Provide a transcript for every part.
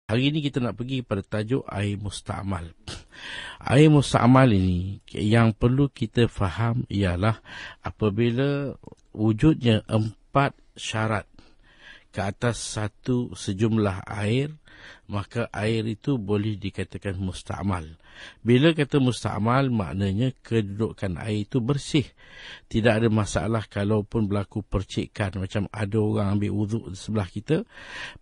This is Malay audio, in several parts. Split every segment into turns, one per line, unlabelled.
Hari ini kita nak pergi pada tajuk air musta'mal. Air musta'mal ini yang perlu kita faham ialah apabila wujudnya 4 syarat ke atas satu sejumlah air, maka air itu boleh dikatakan musta'mal. Bila kata musta'mal, maknanya kedudukan air itu bersih. Tidak ada masalah kalaupun berlaku percikan. Macam ada orang ambil wuduk di sebelah kita,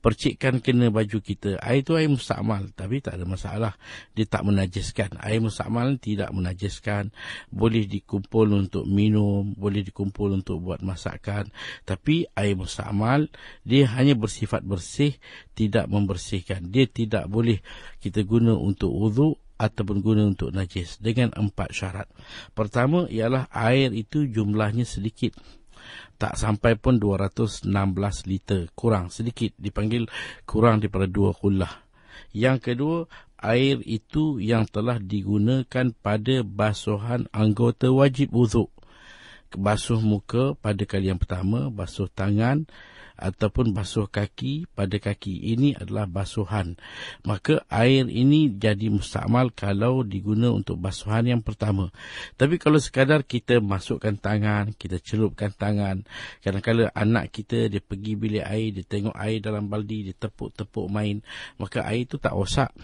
percikan kena baju kita. Air itu air musta'mal, tapi tak ada masalah. Dia tak menajiskan. Air musta'mal tidak menajiskan. Boleh dikumpul untuk minum, boleh dikumpul untuk buat masakan. Tapi air musta'mal, dia hanya bersifat bersih, tidak membersihkan. Dia tidak boleh kita guna untuk wuduk ataupun guna untuk najis dengan 4 syarat. Pertama ialah air itu jumlahnya sedikit. Tak sampai pun 216 liter. Kurang sedikit. Dipanggil kurang daripada 2 kullah. Yang kedua, air itu yang telah digunakan pada basuhan anggota wajib wuduk. Basuh muka pada kali yang pertama, basuh tangan ataupun basuh kaki pada kaki. Ini adalah basuhan. Maka air ini jadi musta'mal kalau diguna untuk basuhan yang pertama. Tapi kalau sekadar kita masukkan tangan, kita celupkan tangan, kadang-kadang anak kita dia pergi bilik air, dia tengok air dalam baldi, dia tepuk-tepuk main, maka air itu tak rosak.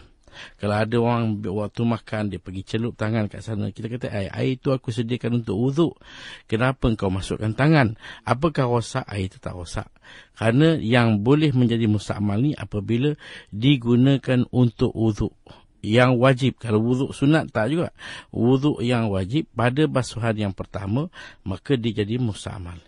Kalau ada orang waktu makan, dia pergi celup tangan kat sana, kita kata, air itu aku sediakan untuk wuduk. Kenapa kau masukkan tangan? Apakah rosak? Air itu tak rosak. Kerana yang boleh menjadi musta'mal ni apabila digunakan untuk wuduk yang wajib. Kalau wuduk sunat tak juga. Wuduk yang wajib pada basuhan yang pertama, maka dia jadi musta'mal.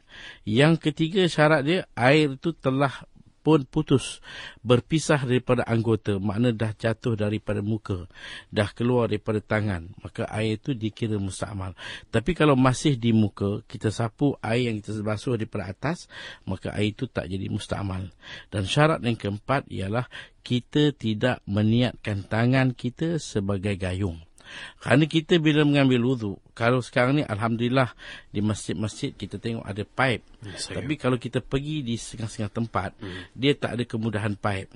Yang ketiga syarat dia, air itu telah pun putus, berpisah daripada anggota, makna dah jatuh daripada muka, dah keluar daripada tangan, maka air itu dikira musta'mal. Tapi kalau masih di muka, kita sapu air yang kita basuh daripada atas, maka air itu tak jadi musta'mal. Dan syarat yang keempat ialah kita tidak meniatkan tangan kita sebagai gayung. Kerana kita bila mengambil wuduk, kalau sekarang ni Alhamdulillah di masjid-masjid kita tengok ada pipe. Tapi kalau kita pergi di setengah-setengah tempat, dia tak ada kemudahan pipe.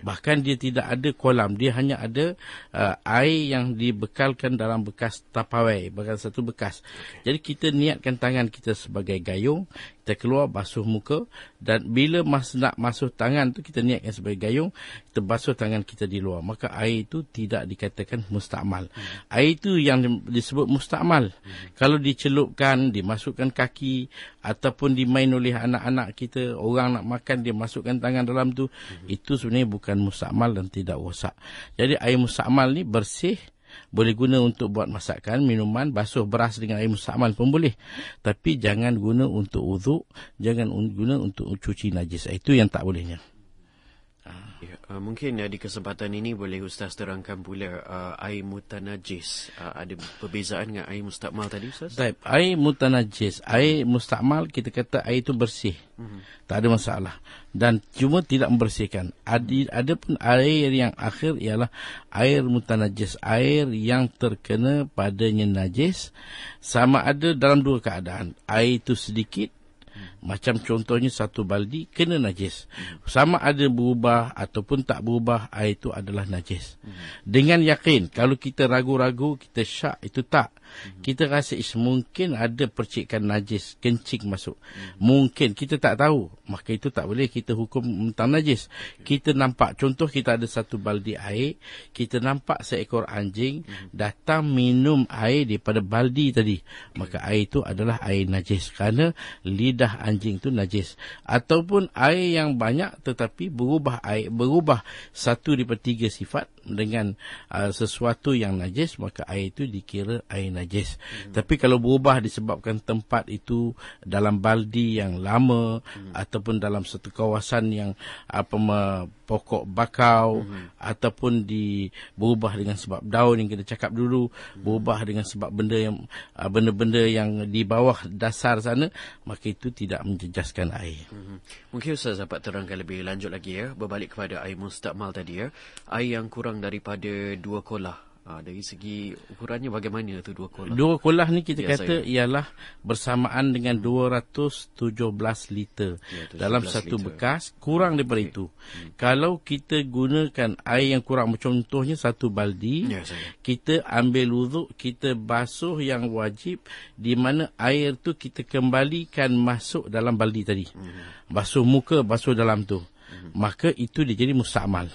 Bahkan dia tidak ada kolam. Dia hanya ada air yang dibekalkan dalam bekas tapawai, bahkan satu bekas. Jadi kita niatkan tangan kita sebagai gayung, kita keluar basuh muka, dan bila nak basuh tangan tu kita niatkan sebagai gayung, kita basuh tangan kita di luar. Maka air itu tidak dikatakan musta'mal. Air itu yang disebut musta'mal. Kalau dicelupkan, dimasukkan kaki, ataupun dimain oleh anak-anak kita, orang nak makan, dia masukkan tangan dalam tu, itu sebenarnya bukan musta'mal dan tidak rosak. Jadi air musta'mal ni bersih, boleh guna untuk buat masakan, minuman, basuh beras dengan air musta'mal pun boleh. Tapi jangan guna untuk wuduk, jangan guna untuk cuci najis. Itu yang tak bolehnya.
Mungkin di kesempatan ini boleh Ustaz terangkan pula air mutanajis. Ada perbezaan dengan air musta'mal tadi, Ustaz?
Baik, air mutanajis, air musta'mal kita kata air itu bersih. Tak ada masalah. Dan cuma tidak membersihkan. Ada pun air yang akhir ialah air mutanajis, air yang terkena padanya najis. Sama ada dalam 2 keadaan. Air itu sedikit, macam contohnya satu baldi kena najis. Sama ada berubah ataupun tak berubah, air itu adalah najis. Dengan yakin, kalau kita ragu-ragu, kita syak, itu tak. Kita rasa mungkin ada percikan najis, kencing masuk. Mungkin, kita tak tahu. Maka itu tak boleh kita hukum tentang najis. Kita nampak, contoh kita ada satu baldi air, kita nampak seekor anjing datang minum air daripada baldi tadi. Maka air itu adalah air najis. Kerana lidah anjing itu najis. Ataupun air yang banyak tetapi berubah satu daripada 3 sifat dengan sesuatu yang najis, maka air itu dikira air najis. Tapi kalau berubah disebabkan tempat itu dalam baldi yang lama, ataupun dalam satu kawasan yang pokok bakau, ataupun berubah dengan sebab daun yang kita cakap dulu, berubah dengan sebab benda-benda yang di bawah dasar sana, maka itu tidak menjejaskan air.
Mungkin Ustaz dapat terangkan lebih lanjut lagi, berbalik kepada air musta'mal tadi, air yang kurang daripada 2 kolah. Dari segi ukurannya bagaimana tu dua kolah?
Dua kolah ni kita
Ya,
kata ialah bersamaan dengan 217 liter
Ya, 17
dalam satu
liter.
bekas, kurang daripada itu. Kalau kita gunakan air yang kurang, contohnya satu baldi,
Ya, saya.
kita ambil wuduk, kita basuh yang wajib, di mana air tu kita kembalikan masuk dalam baldi tadi. Basuh muka, basuh dalam tu. Maka itu dia jadi musta'mal.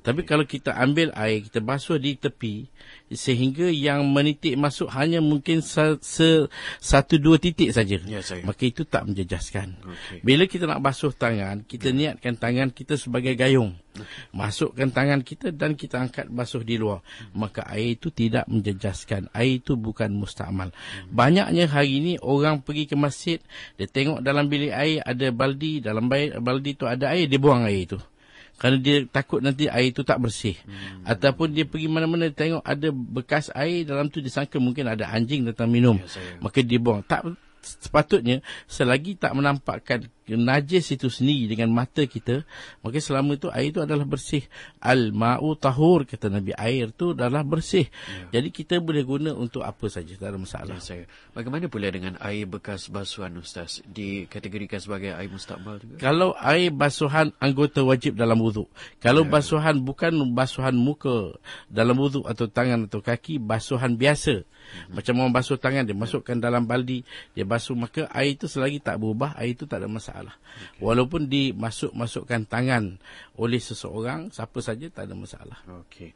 Tapi kalau kita ambil air, kita basuh di tepi, sehingga yang menitik masuk hanya mungkin satu dua titik saja,
Ya, saya.
maka itu tak menjejaskan.
Okey.
Bila kita nak basuh tangan, kita niatkan tangan kita sebagai gayung. Masukkan tangan kita dan kita angkat basuh di luar. Maka air itu tidak menjejaskan. Air itu bukan musta'mal. Banyaknya hari ini orang pergi ke masjid, dia tengok dalam bilik air ada baldi, dalam baldi tu ada air, dia buang air itu. Kerana dia takut nanti air itu tak bersih. Ataupun dia pergi mana-mana, dia tengok ada bekas air dalam tu, dia sangka mungkin ada anjing datang minum.
Ya, saya.
Maka dia buang. Tak sepatutnya, selagi tak menampakkan najis itu sendiri dengan mata kita, maka selama itu air itu adalah bersih. Al-ma'u tahur, kata Nabi, air itu adalah bersih. Jadi kita boleh guna untuk apa saja, tak ada masalah.
Ya, saya. Bagaimana pula dengan air bekas basuhan, Ustaz? Dikategorikan sebagai air mustaqbal juga?
Kalau air basuhan anggota wajib dalam wuduk. Kalau basuhan bukan basuhan muka dalam wuduk atau tangan atau kaki, basuhan biasa. Macam orang basuh tangan, dia masukkan dalam baldi, dia basuh, maka air itu selagi tak berubah, air itu tak ada masalah. Walaupun dimasukkan tangan oleh seseorang, siapa saja, tak ada masalah.
Okey.